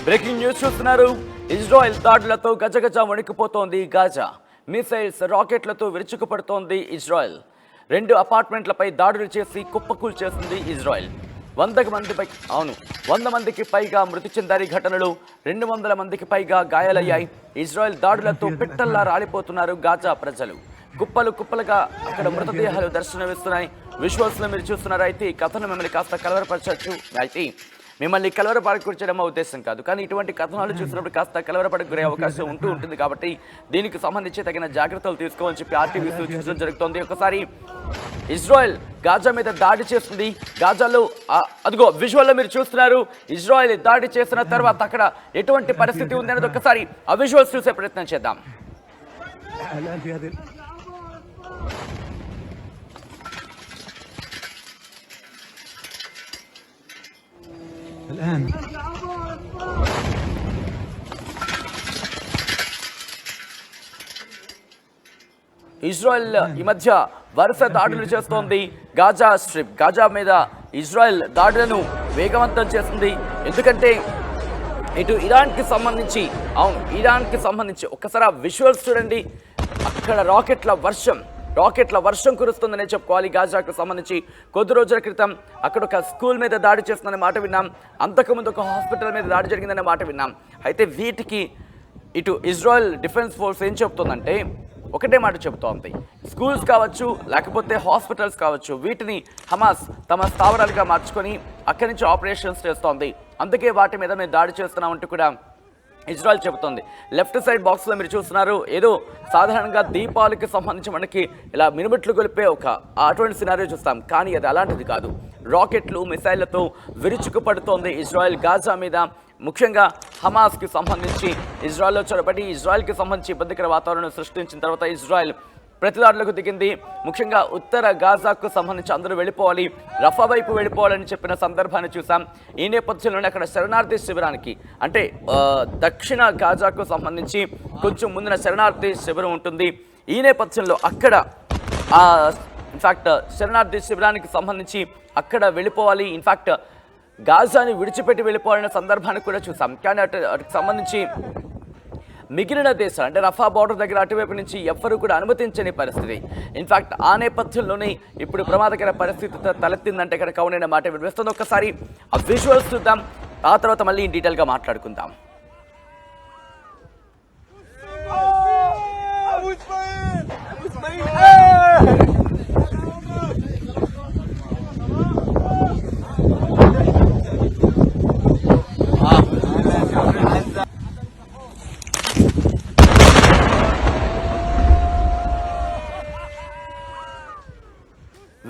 Breaking news చూస్తున్నారు. Israel దాడులతో గజగజ వణికిపోతోంది గాజా. మిసైల్స్ రాకెట్లతో విరుచుకుపడుతోంది ఇజ్రాయెల్. 2 అపార్ట్మెంట్లపై దాడులు చేసి కుప్పకూల్ చేసింది ఇజ్రాయెల్. 100 మందికి పైగా మృతి చెందారు. ఘటనలో 200 మందికి పైగా గాయాలయ్యాయి. ఇజ్రాయెల్ దాడులతో పిట్టల్లా రాలిపోతున్నారు గాజా ప్రజలు. కుప్పలుగా అక్కడ మృతదేహాలు దర్శనమిస్తున్నాయి. విజువల్స్ లో మీరు చూస్తున్నారు. అయితే ఈ కథను మిమ్మల్ని కాస్త కలవరపరచచ్చు. అయితే మిమ్మల్ని కలవరపడకూర్చడం ఉద్దేశం కాదు, కానీ ఇటువంటి కథనాలు చూసినప్పుడు కాస్త కలవరపడకు గురే అవకాశం ఉంటుంది. కాబట్టి దీనికి సంబంధించి తగిన జాగ్రత్తలు తీసుకోవాలని చెప్పి ఆర్టీవీ సూచించడం జరుగుతోంది. ఒకసారి ఇజ్రాయెల్ గాజా మీద దాడి చేస్తుంది. గాజాలో అదిగో విజువల్లో మీరు చూస్తున్నారు. ఇజ్రాయెల్ దాడి చేసిన తర్వాత అక్కడ ఎటువంటి పరిస్థితి ఉంది అనేది ఒకసారి ఆ విజువల్స్ చూసే ప్రయత్నం చేద్దాం. الآن ఇజ్రాయెల్ ఈ మధ్య వరుస దాడులు చేస్తోంది. గాజా మీద ఇజ్రాయెల్ దాడులను వేగవంతం చేస్తుంది. ఎందుకంటే ఇటు ఇరాన్కి సంబంధించి ఒక్కసారి ఆ విజువల్స్ చూడండి. అక్కడ రాకెట్ల వర్షం కురుస్తుందనే చెప్పుకోవాలి. గాజాకు సంబంధించి కొద్ది రోజుల క్రితం అక్కడ ఒక స్కూల్ మీద దాడి చేస్తుందనే మాట విన్నాం. అంతకుముందు ఒక హాస్పిటల్ మీద దాడి జరిగిందనే మాట విన్నాం. అయితే వీటికి ఇటు ఇజ్రాయెల్ డిఫెన్స్ ఫోర్స్ ఏం చెప్తుందంటే ఒకటే మాట చెబుతోంది. స్కూల్స్ కావచ్చు, లేకపోతే హాస్పిటల్స్ కావచ్చు, వీటిని హమాస్ తమ స్థావరాలుగా మార్చుకొని అక్కడి నుంచి ఆపరేషన్స్ చేస్తోంది. అందుకే వాటి మీద మేము దాడి చేస్తున్నామంటూ కూడా ఇజ్రాయెల్ చెబుతోంది. లెఫ్ట్ సైడ్ బాక్స్లో మీరు చూస్తున్నారు. ఏదో సాధారణంగా దీపాలకి సంబంధించి మనకి ఇలా మినుమిట్లు గొలిపే అటువంటి సినారియో చూస్తాం, కానీ అది అలాంటిది కాదు. రాకెట్లు, మిసైళ్లతో విరుచుకుపడుతోంది ఇజ్రాయెల్ గాజా మీద. ముఖ్యంగా హమాస్కి సంబంధించి ఇజ్రాయెల్లో చొరబడి ఇజ్రాయెల్కి సంబంధించి ఇబ్బందికర వాతావరణం సృష్టించిన తర్వాత ఇజ్రాయెల్ ప్రతిదాడులకు దిగింది. ముఖ్యంగా ఉత్తర గాజాకు సంబంధించి అందరూ వెళ్ళిపోవాలి, రఫా వైపు వెళ్ళిపోవాలని చెప్పిన సందర్భాన్ని చూసాం. ఈ నేపథ్యంలోనే అక్కడ శరణార్థి శిబిరానికి, అంటే దక్షిణ గాజాకు సంబంధించి కొంచెం ముందున శరణార్థి శిబిరం ఉంటుంది. ఈ నేపథ్యంలో అక్కడ ఇన్ఫ్యాక్ట్ శరణార్థి శిబిరానికి సంబంధించి అక్కడ వెళ్ళిపోవాలి, ఇన్ఫ్యాక్ట్ గాజాని విడిచిపెట్టి వెళ్ళిపోవాలనే సందర్భాన్ని కూడా చూసాం. కానీ అటుకు సంబంధించి మిగిలిన దేశాలు, అంటే రఫా బార్డర్ దగ్గర అటువైపు నుంచి ఎవ్వరూ కూడా అనుమతించని పరిస్థితి. ఇన్ఫ్యాక్ట్ ఆ నేపథ్యంలోనే ఇప్పుడు ప్రమాదకర పరిస్థితి తలెత్తిందంటే ఇక్కడ కౌనైన మాట వినిపిస్తుంది. ఒక్కసారి ఆ విజువల్స్ చూద్దాం, ఆ తర్వాత మళ్ళీ డీటెయిల్గా మాట్లాడుకుందాం.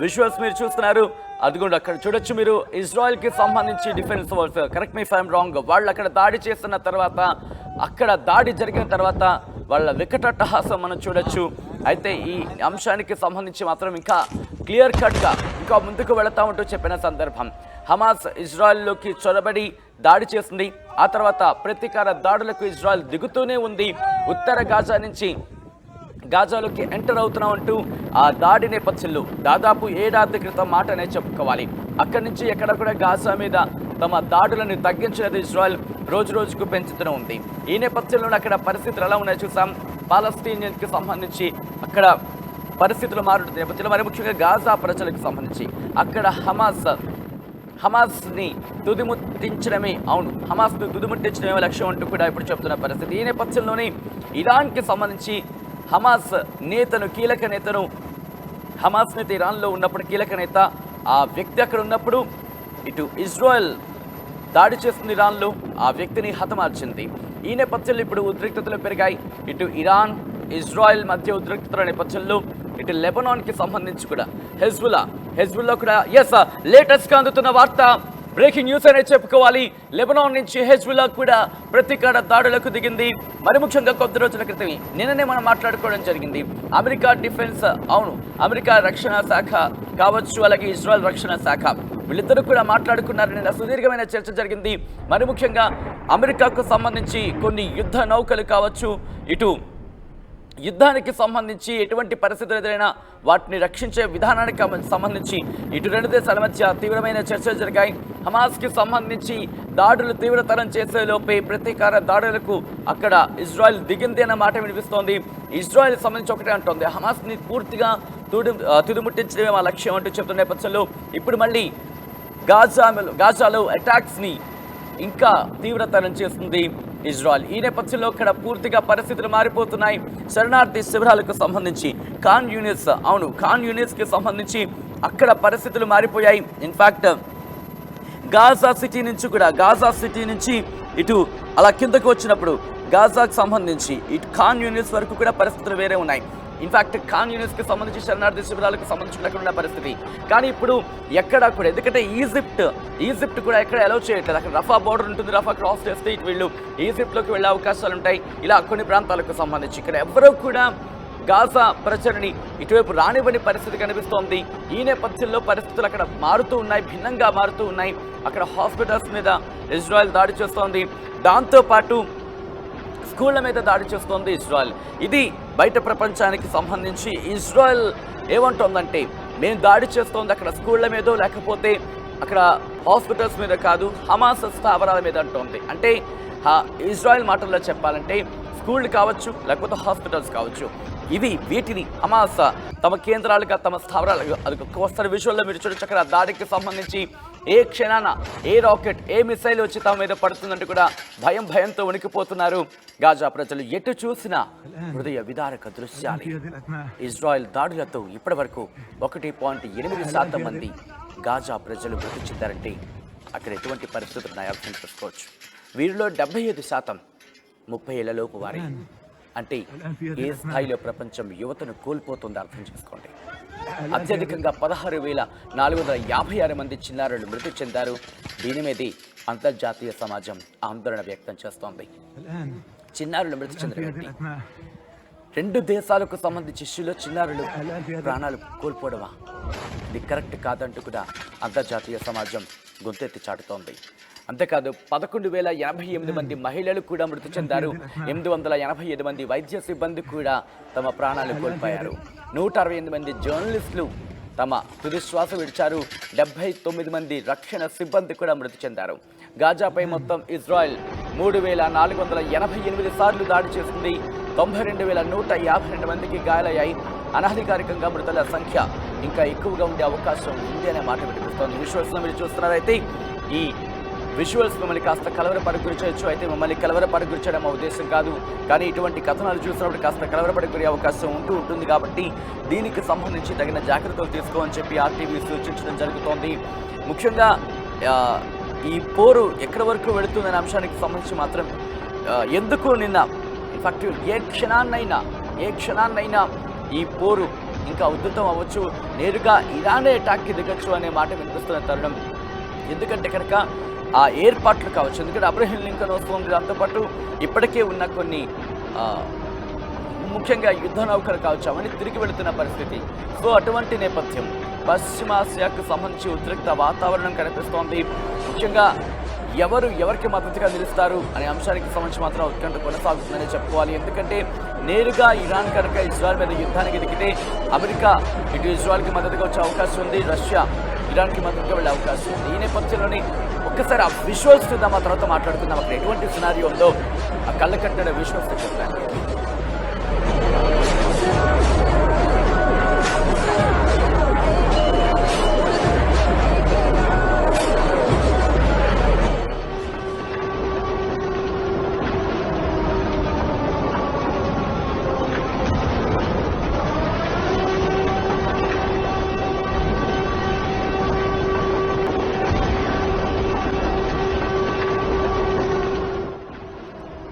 విజువల్స్ మీరు చూస్తున్నారు. అదిగోండి అక్కడ చూడొచ్చు మీరు. ఇజ్రాయెల్కి సంబంధించి defence force, correct me if I'm wrong, వాళ్ళు అక్కడ దాడి చేస్తున్న తర్వాత, అక్కడ దాడి జరిగిన తర్వాత వాళ్ళ వికటట్టహాసం మనం చూడొచ్చు. అయితే ఈ అంశానికి సంబంధించి మాత్రం ఇంకా క్లియర్ కట్గా ఇంకా ముందుకు వెళతా ఉంటూ చెప్పిన సందర్భం. హమాస్ ఇజ్రాయెల్లోకి చొరబడి దాడి చేస్తుంది. ఆ తర్వాత ప్రతీకార దాడులకు ఇజ్రాయెల్ దిగుతూనే ఉంది. ఉత్తర గాజా నుంచి గాజాలోకి ఎంటర్ అవుతున్నామంటూ ఆ దాడి నేపథ్యంలో దాదాపు ఏడాది క్రితం మాటనే చెప్పుకోవాలి. అక్కడి నుంచి ఎక్కడ కూడా గాజా మీద తమ దాడులను తగ్గించినది ఇజ్రాయెల్ రోజు రోజుకు పెంచుతూనే ఉంది. ఈ నేపథ్యంలో అక్కడ పరిస్థితులు ఎలా ఉన్నాయో చూసాం. పాలస్తీనియన్కి సంబంధించి అక్కడ పరిస్థితులు మారుతున్న నేపథ్యంలో మరి ముఖ్యంగా గాజా ప్రజలకు సంబంధించి అక్కడ హమాస్ని తుదిముట్టించడమే లక్ష్యం అంటూ కూడా ఇప్పుడు చెప్తున్న పరిస్థితి. ఈ నేపథ్యంలోనే ఇరాన్కి సంబంధించి హమాస్ నేతను, కీలక నేతను, హమాస్ నేత ఇరాన్లో ఉన్నప్పుడు కీలక నేత, ఆ వ్యక్తి అక్కడ ఉన్నప్పుడు ఇటు ఇజ్రాయెల్ దాడి చేస్తుంది ఇరాన్లో, ఆ వ్యక్తిని హతమార్చింది. ఈ నేపథ్యంలో ఇప్పుడు ఉద్రిక్తతలు పెరిగాయి. ఇటు ఇరాన్, ఇజ్రాయెల్ మధ్య ఉద్రిక్తతల నేపథ్యంలో ఇటు లెబనాన్కి సంబంధించి కూడా హెజ్బుల్లా కూడా లేటెస్ట్గా అందుతున్న వార్త, బ్రేకింగ్ న్యూస్ అనే చెప్పుకోవాలి. లెబనాన్ నుంచి హెజ్బుల్లా కూడా ప్రతీకార దాడులకు దిగింది. మరి ముఖ్యంగా కొద్ది రోజుల క్రితమే నిన్ననే మనం మాట్లాడుకోవడం జరిగింది. అమెరికా రక్షణ శాఖ కావచ్చు, అలాగే ఇజ్రాయెల్ రక్షణ శాఖ, వీళ్ళిద్దరూ కూడా మాట్లాడుకున్నారు. నిన్న సుదీర్ఘమైన చర్చ జరిగింది. మరి ముఖ్యంగా అమెరికాకు సంబంధించి కొన్ని యుద్ధ నౌకలు కావచ్చు, ఇటు యుద్ధానికి సంబంధించి ఎటువంటి పరిస్థితులు ఎదురైనా వాటిని రక్షించే విధానానికి సంబంధించి ఇటు రెండు దేశాల మధ్య తీవ్రమైన చర్చలు జరిగాయి. హమాస్కి సంబంధించి దాడులు తీవ్రతరం చేసేలోపే ప్రతీకార దాడులకు అక్కడ ఇజ్రాయెల్ దిగింది అన్న మాట వినిపిస్తోంది. ఇజ్రాయెల్ సంబంధించి ఒకటే అంటోంది, హమాస్ని పూర్తిగా తుదిముట్టించడమే మా లక్ష్యం అంటూ చెప్తున్న నేపథ్యంలో ఇప్పుడు మళ్ళీ గాజాలో అటాక్స్ని ఇంకా తీవ్రతరం చేస్తుంది ఇజ్రాయెల్. ఈ నేపథ్యంలో ఇక్కడ పూర్తిగా పరిస్థితులు మారిపోతున్నాయి. శరణార్థి శిబిరాలకు సంబంధించి ఖాన్ యూనిస్కి సంబంధించి అక్కడ పరిస్థితులు మారిపోయాయి. ఇన్ఫ్యాక్ట్ గాజా సిటీ నుంచి ఇటు అలా కిందకు వచ్చినప్పుడు గాజాకు సంబంధించి ఇటు ఖాన్ యూనిస్ వరకు కూడా పరిస్థితులు వేరే ఉన్నాయి. ఇన్ఫ్యాక్ట్ ఖాన్ యూనిస్కి సంబంధించి శరణార్థి శిబిరాలకు సంబంధించి అక్కడ ఉన్న పరిస్థితి. కానీ ఇప్పుడు ఎక్కడా కూడా, ఎందుకంటే ఈజిప్ట్ కూడా ఎక్కడ అలౌ చేయట్లేదు. అక్కడ రఫా బోర్డర్ ఉంటుంది, రఫా క్రాస్ చేస్తే ఇటు వీళ్ళు ఈజిప్ట్లోకి వెళ్ళే అవకాశాలు ఉంటాయి. ఇలా కొన్ని ప్రాంతాలకు సంబంధించి ఇక్కడ ఎవరూ కూడా గాజా ప్రజలని ఇటువైపు రానివ్వని పరిస్థితి కనిపిస్తోంది. ఈ నేపథ్యంలో పరిస్థితులు అక్కడ మారుతూ ఉన్నాయి, భిన్నంగా మారుతూ ఉన్నాయి. అక్కడ హాస్పిటల్స్ మీద ఇజ్రాయెల్ దాడి చేస్తోంది, దాంతోపాటు స్కూళ్ళ మీద దాడి చేస్తోంది ఇజ్రాయెల్. ఇది బయట ప్రపంచానికి సంబంధించి ఇజ్రాయెల్ ఏమంటోందంటే, మేము దాడి చేస్తోంది అక్కడ స్కూళ్ళ మీదో లేకపోతే అక్కడ హాస్పిటల్స్ మీద కాదు, హమాస్ స్థావరాల మీద అంటోంది. అంటే ఇజ్రాయెల్ మాటల్లో చెప్పాలంటే స్కూళ్ళు కావచ్చు లేకపోతే హాస్పిటల్స్ కావచ్చు, వీటిని హమాస్ తమ కేంద్రాలుగా తమ స్థావరాలుగా అది వస్తున్న విజువల్లో మీరు చూడొచ్చు. అక్కడ దాడికి సంబంధించి ఏ క్షణాన ఏ రాకెట్ ఏ మిసైల్ వచ్చి తమ మీద పడుతుందంటూ కూడా భయంతో వణికిపోతున్నారు గాజా ప్రజలు. ఎటు చూసినా హృదయ విదారక దృశ్యాలు. ఇజ్రాయెల్ దాడులతో ఇప్పటి వరకు 1.8% మంది గాజా ప్రజలు మృతి చెందారంటే అక్కడ ఎటువంటి పరిస్థితులు ఉన్నాయో అర్థం చేసుకోవచ్చు. వీరిలో 75% 30 ఏళ్లలోపు వారి. అంటే ఏ స్థాయిలో ప్రపంచం యువతను కోల్పోతుందో అర్థం చేసుకోండి. అత్యధికంగా 16,456 మంది చిన్నారులు మృతి చెందారు. దీని మీద అంతర్జాతీయ సమాజం ఆందోళన వ్యక్తం చేస్తోంది. చిన్నారులు మృతి చెందిన రెండు దేశాలకు సంబంధించి ఇష్యూలో చిన్నారులు ప్రాణాలు కోల్పోవడమా, ఇది కరెక్ట్ కాదంటూ కూడా అంతర్జాతీయ సమాజం గొంతెత్తి చాటుతోంది. అంతేకాదు 11,088 మంది మహిళలు కూడా మృతి చెందారు. 885 మంది వైద్య సిబ్బంది కూడా తమ ప్రాణాలు కోల్పోయారు. 168 మంది జర్నలిస్టులు తమ తుది శ్వాస విడిచారు. 79 మంది రక్షణ సిబ్బంది కూడా మృతి చెందారు. గాజాపై మొత్తం ఇజ్రాయెల్ 3,488 సార్లు దాడి చేసింది. 92,152 మందికి గాయాలయ్యాయి. అనధికారికంగా మృతుల సంఖ్య ఇంకా ఎక్కువగా ఉండే అవకాశం ఉంది అనే మాట వినిపిస్తోంది. విజువల్స్లో మీరు చూస్తున్నారైతే ఈ విజువల్స్ మిమ్మల్ని కాస్త కలవరపడి గురి చేయొచ్చు. అయితే మిమ్మల్ని కలవరపడి గురి చేయడం మా ఉద్దేశం కాదు, కానీ ఇటువంటి కథనాలు చూసినప్పుడు కాస్త కలవరపడి గురి అవకాశం ఉంటుంది. కాబట్టి దీనికి సంబంధించి తగిన జాగ్రత్తలు తీసుకోమని చెప్పి ఆర్టీవీ సూచించడం జరుగుతోంది. ముఖ్యంగా ఈ పోరు ఎక్కడి వరకు వెళుతుందనే అంశానికి సంబంధించి మాత్రం ఎందుకు నిన్న ఇన్ఫాక్ట్ ఏ క్షణాన్నైనా ఈ పోరు ఇంకా ఉధృతం అవ్వచ్చు, నేరుగా ఇరానే అటాక్కి దిగచ్చు అనే మాట వినిపిస్తున్న తరుణం. ఎందుకంటే కనుక ఆ ఏర్పాట్లు కావచ్చు, ఎందుకంటే అబ్రహీం లింకన్ వస్తుంది, దాంతోపాటు ఇప్పటికే ఉన్న కొన్ని ముఖ్యంగా యుద్ధ నౌకలు కావచ్చు అవన్నీ తిరిగి వెళుతున్న పరిస్థితి. సో అటువంటి నేపథ్యం పశ్చిమాసియాకు సంబంధించి ఉద్రిక్త వాతావరణం కనిపిస్తోంది. ముఖ్యంగా ఎవరికి మద్దతుగా నిలుస్తారు అనే అంశానికి సంబంధించి మాత్రం ఉత్కంఠ కొనసాగుతుందని చెప్పుకోవాలి. ఎందుకంటే నేరుగా ఇరాన్ కనుక ఇజ్రాయెల్ మీద యుద్ధానికి దిగితే అమెరికా ఇటు ఇజ్రాయెల్కి మద్దతుగా వచ్చే అవకాశం ఉంది, రష్యా ఇరాన్కి మద్దతుగా వెళ్ళే అవకాశం ఉంది. ఈ నేపథ్యంలోని ఒక్కసారి ఆ విజువల్స్ చూద్దాం, ఆ తర్వాత మాట్లాడుకుందాం. అక్కడ ఎటువంటి సినారియో ఉందో ఆ కళ్ళ కట్టిన విజువల్స్ చెప్తాను.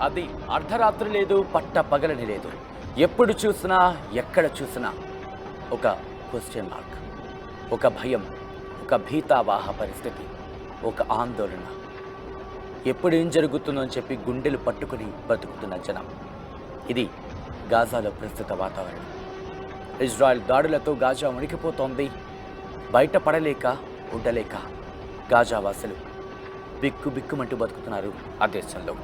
అది అర్ధరాత్రి లేదు, పట్ట పగలని లేదు. ఎప్పుడు చూసినా ఎక్కడ చూసినా ఒక క్వశ్చన్ మార్క్, ఒక భయం, ఒక భీతావాహ పరిస్థితి, ఒక ఆందోళన. ఎప్పుడు ఏం జరుగుతుందో అని చెప్పి గుండెలు పట్టుకుని బతుకుతున్న జనం. ఇది గాజాలో ప్రస్తుత వాతావరణం. ఇజ్రాయెల్ దాడులతో గాజా వణికిపోతోంది. బయటపడలేక ఉండలేక గాజావాసులు బిక్కుమంటూ బతుకుతున్నారు ఆ దేశంలో.